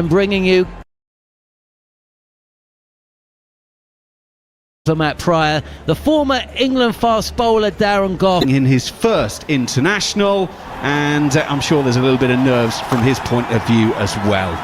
time bringing you for Matt Pryor, the former England fast bowler Darren Gough in his first international, and I'm sure there's a little bit of nerves from his point of view as well.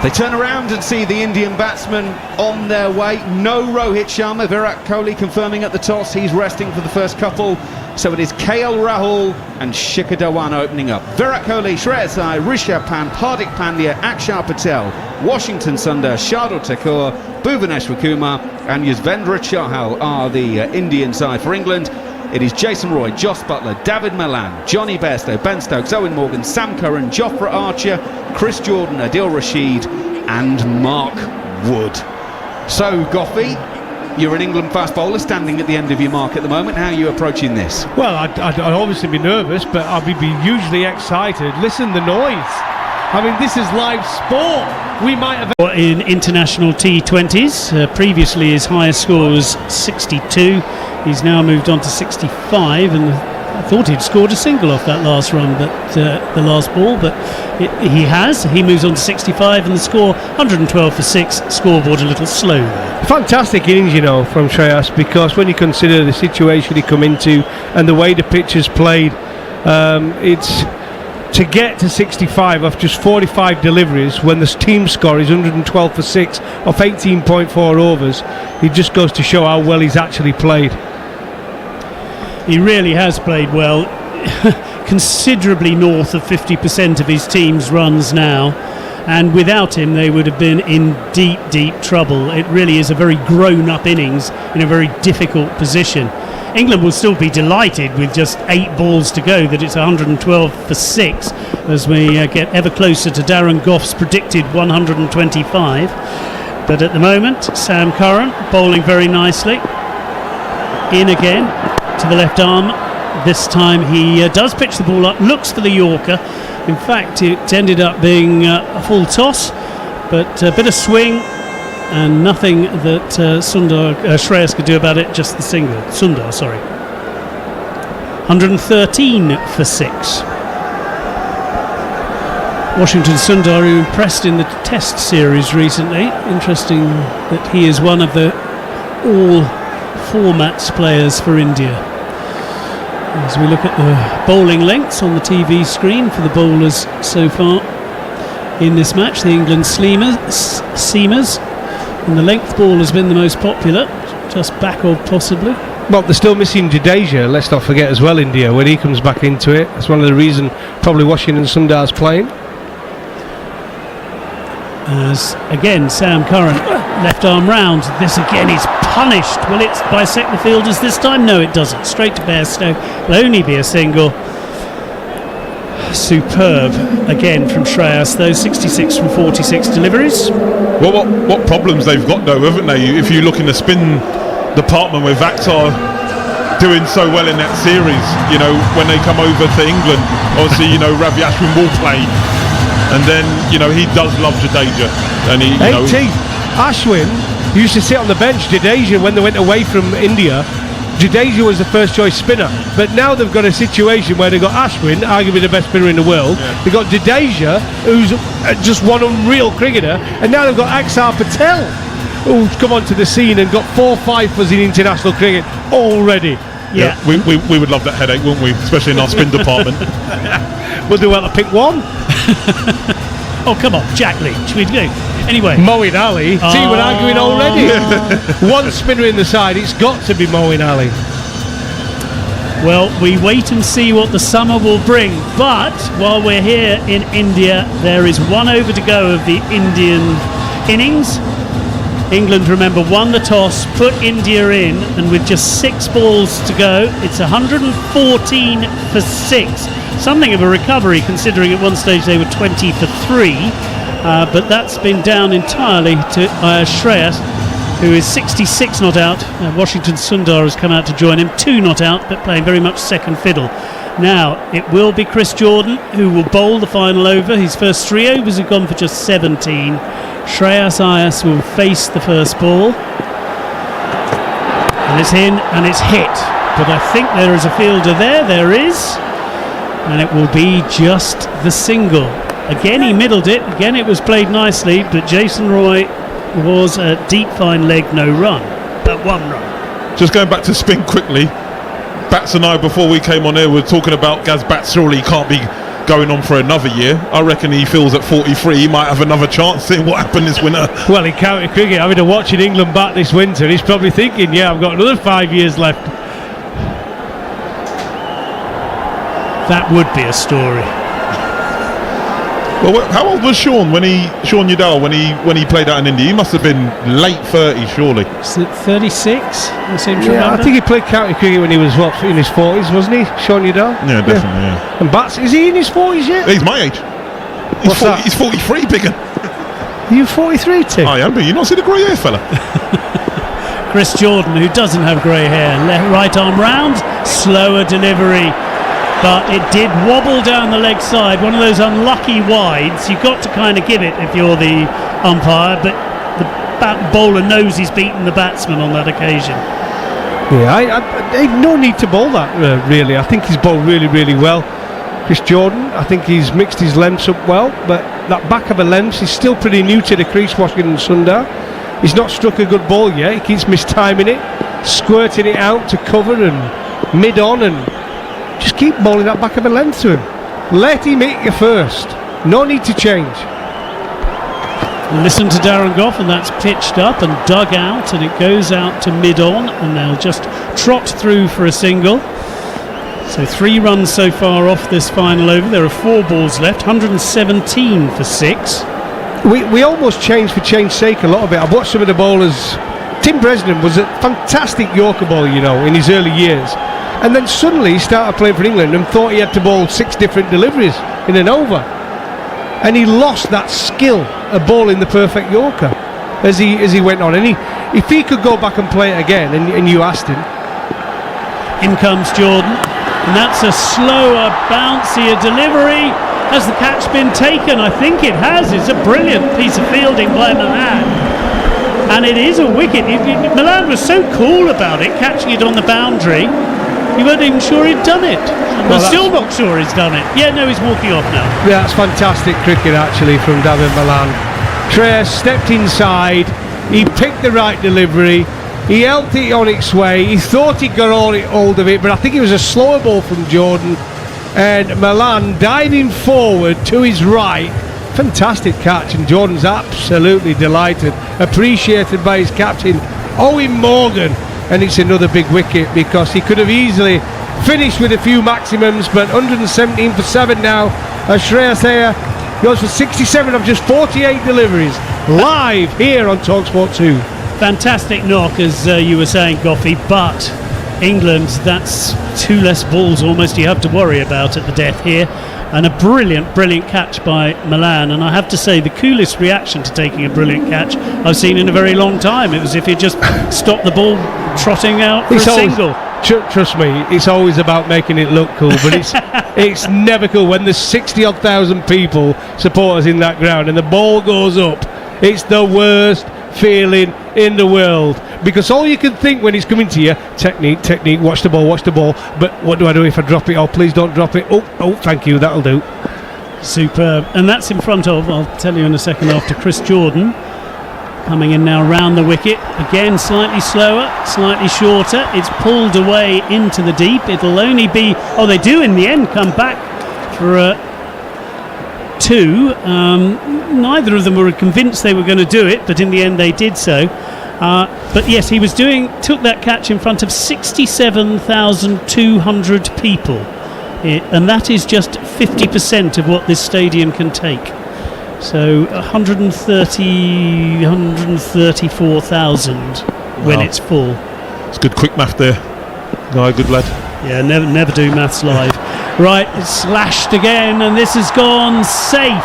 They turn around and see the Indian batsmen on their way. No Rohit Sharma. Virat Kohli confirming at the toss he's resting for the first couple. So it is KL Rahul and Shikhar Dhawan opening up. Virat Kohli, Shreyas Iyer, Rishabh Pant, Hardik Pandya, Akshar Patel, Washington Sundar, Shardul Thakur, Bhuvaneshwar Kumar and Yuzvendra Chahal are the Indian side for England. It is Jason Roy, Jos Buttler, David Malan, Johnny Bairstow, Ben Stokes, Owen Morgan, Sam Curran, Jofra Archer, Chris Jordan, Adil Rashid and Mark Wood. So, Goffey, you're an England fast bowler standing at the end of your mark at the moment. How are you approaching this? Well, I'd obviously be nervous, but I'd be hugely excited. Listen, the noise. I mean, this is live sport. We might have... In international T20s, previously his highest score was 62. He's now moved on to 65, and I thought he'd scored a single off that last run, but the last ball, but he has. He moves on to 65, and the score 112 for 6. Scoreboard a little slow there. Fantastic innings, you know, from Shreyas, because when you consider the situation he come into and the way the pitch is played, it's to get to 65 off just 45 deliveries when the team score is 112 for 6 off 18.4 overs. It just goes to show how well he's actually played. He really has played well, considerably north of 50% of his team's runs now, and without him they would have been in deep trouble. It really is a very grown-up innings in a very difficult position. England will still be delighted with just 8 balls to go that it's 112 for 6 as we get ever closer to Darren Gough's predicted 125. But at the moment, Sam Curran bowling very nicely. In again to the left arm. This time he does pitch the ball up, looks for the Yorker. In fact, it ended up being a full toss, but a bit of swing and nothing that Shreyas could do about it, just the single. Sundar, sorry. 113 for 6. Washington Sundar, who impressed in the Test series recently. Interesting that he is one of the all formats players for India. As we look at the bowling lengths on the TV screen for the bowlers so far in this match, the England seamers, and the length ball has been the most popular, just back of possibly. Well, they're still missing Jadeja, let's not forget as well, India, when he comes back into it. That's one of the reasons probably Washington Sundar's playing. As again, Sam Curran, left arm round. This again is punished. Will it bisect the fielders this time? No, it doesn't. Straight to Bairstow. Will only be a single. Superb again from Shreyas. Those 66 from 46 deliveries. Well, what problems they've got though, haven't they? If you look in the spin department with Akhtar doing so well in that series, you know, when they come over to England, obviously, you know, Ravi Ashwin will play. And then, you know, he does love Jadeja. And he, you know, Ashwin used to sit on the bench. Jadeja, when they went away from India, Jadeja was the first choice spinner. But now they've got a situation where they've got Ashwin, arguably the best spinner in the world. Yeah. They've got Jadeja, who's just one unreal cricketer. And now they've got Akshar Patel, who's come onto the scene and got 4 fifers in international cricket already. Yeah, we would love that headache, wouldn't we? Especially in our spin department. We'll do well to pick one. Oh, come on, Jack Leach. We'd go. Anyway. Moeen Ali. See, we're arguing already. One spinner in the side, it's got to be Moeen Ali. Well, we wait and see what the summer will bring. But while we're here in India, there is 1 over to go of the Indian innings. England, remember, won the toss, put India in, and with just 6 balls to go, it's 114 for 6. Something of a recovery, considering at one stage they were 20 for 3. But that's been down entirely to Shreyas, who is 66 not out. Washington Sundar has come out to join him, 2 not out, but playing very much second fiddle. Now, it will be Chris Jordan who will bowl the final over. His first 3 overs have gone for just 17. Shreyas Iyer will face the first ball. And it's in and it's hit. But I think there is a fielder there. There is. And it will be just the single. Again, he middled it. Again, it was played nicely, but Jason Roy was a deep fine leg, no run, but 1 run. Just going back to spin quickly, Bats and I, before we came on here, were talking about Gaz Bats surely can't be going on for another year. I reckon he feels at 43 he might have another chance seeing what happened this winter. Well, in county cricket, having to watching England bat this winter, he's probably thinking, yeah, I've got another 5 years left. That would be a story. Well, how old was Sean Udall when he played out in India? He must have been late 30s, surely. Is it 36? I seem to Yeah, remember. I think he played county cricket when he was in his 40s, wasn't he, Sean Udall? Yeah, definitely. Yeah. And Bats, is he in his 40s yet? He's my age. What's that? He's 43, bigger. Are you 43, Tim? I am, but you not see the grey hair fella. Chris Jordan, who doesn't have grey hair, right arm round, slower delivery, but it did wobble down the leg side. One of those unlucky wides. You've got to kind of give it if you're the umpire, but the bowler knows he's beaten the batsman on that occasion. Yeah, I no need to bowl that, really. I think he's bowled really, really well. Chris Jordan, I think he's mixed his lengths up well, but that back of the lengths, he's still pretty new to the crease, Washington Sundar. He's not struck a good ball yet. He keeps mistiming it, squirting it out to cover and mid-on, and just keep bowling that back of the length to him. Let him hit you first. No need to change. Listen to Darren Gough, and that's pitched up and dug out, and it goes out to mid-on, and they'll just trot through for a single. So 3 runs so far off this final over. There are 4 balls left, 117 for 6. We almost changed for change's sake a little bit. I've watched some of the bowlers. Tim Bresnan was a fantastic Yorker bowler, you know, in his early years. And then suddenly he started playing for England and thought he had to bowl 6 different deliveries in an over. And he lost that skill of bowling the perfect Yorker as he went on. And if he could go back and play it again, and you asked him. In comes Jordan, and that's a slower, bouncier delivery. Has the catch been taken? I think it has. It's a brilliant piece of fielding by Milan. And it is a wicket. Milan was so cool about it, catching it on the boundary. You weren't even sure he'd done it. Well, still not sure he's done it. Yeah, no, he's walking off now. Yeah, that's fantastic cricket actually from David Milan. Shreyas stepped inside, he picked the right delivery, he helped it on its way, he thought he got hold of it, but I think it was a slower ball from Jordan, and Milan diving forward to his right. Fantastic catch, and Jordan's absolutely delighted, appreciated by his captain Owen Morgan. And it's another big wicket because he could have easily finished with a few maximums, but 117 for 7 now as Shreyas Iyer goes for 67 of just 48 deliveries live here on talkSPORT 2. Fantastic knock, as you were saying, Goffey, but England, that's 2 less balls almost you have to worry about at the death here. And a brilliant catch by Milan, and I have to say the coolest reaction to taking a brilliant catch I've seen in a very long time. It was if he just stopped the ball trotting out for a single. Trust me, it's always about making it look cool, but it's never cool when there's 60-odd thousand people, supporters in that ground, and the ball goes up. It's the worst feeling in the world, because all you can think when it's coming to you, technique, watch the ball, but what do I do if I drop it? Oh, please don't drop it. Oh, thank you, that'll do. Superb. And that's in front of, I'll tell you in a second, after Chris Jordan, coming in now round the wicket, again slightly slower, slightly shorter, it's pulled away into the deep. It'll only be, they do in the end come back for a 2. Neither of them were convinced they were going to do it, but in the end they did so. But yes, he took that catch in front of 67,200 people, and that is just 50% of what this stadium can take. So 134,000 when it's full. It's good quick math there. No, good lad. Yeah, never do maths live. Right, it's slashed again, and this has gone safe.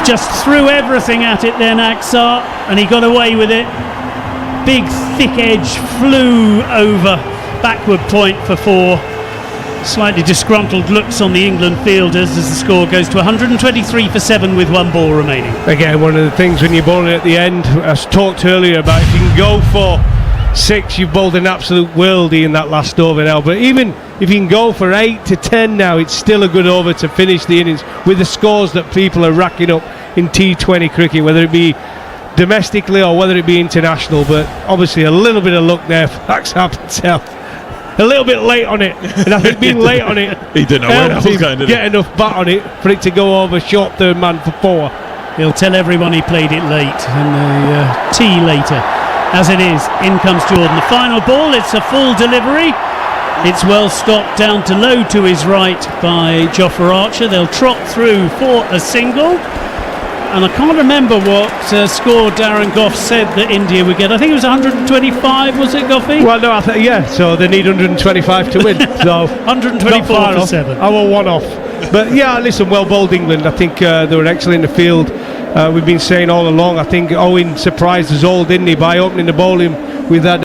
Just threw everything at it then, Aksar, and he got away with it. Big thick edge flew over, backward point for 4. Slightly disgruntled looks on the England fielders as the score goes to 123 for 7 with 1 ball remaining. Again, one of the things when you're bowling at the end, as talked earlier about, if you can go for 6, you've bowled an absolute worldie in that last over now. But even if you can go for 8 to 10 now, it's still a good over to finish the innings with the scores that people are racking up in T20 cricket, whether it be domestically or whether it be international. But obviously a little bit of luck there for Axar Patel. A little bit late on it, and I think being late on it, he didn't know where that was going, did he? Get enough bat on it for it to go over short third man for 4. He'll tell everyone he played it late and the tee later. As it is, in comes Jordan. The final ball, it's a full delivery. It's well stopped down to low to his right by Jofra Archer. They'll trot through for a single. And I can't remember what score Darren Gough said that India would get. I think it was 125, was it, Goughy? Well, no, yeah, so they need 125 to win. So 124 for 7. Our one off. But yeah, listen, well bowled England. I think they were excellent in the field. We've been saying all along, I think Owen surprised us all, didn't he, by opening the bowling with that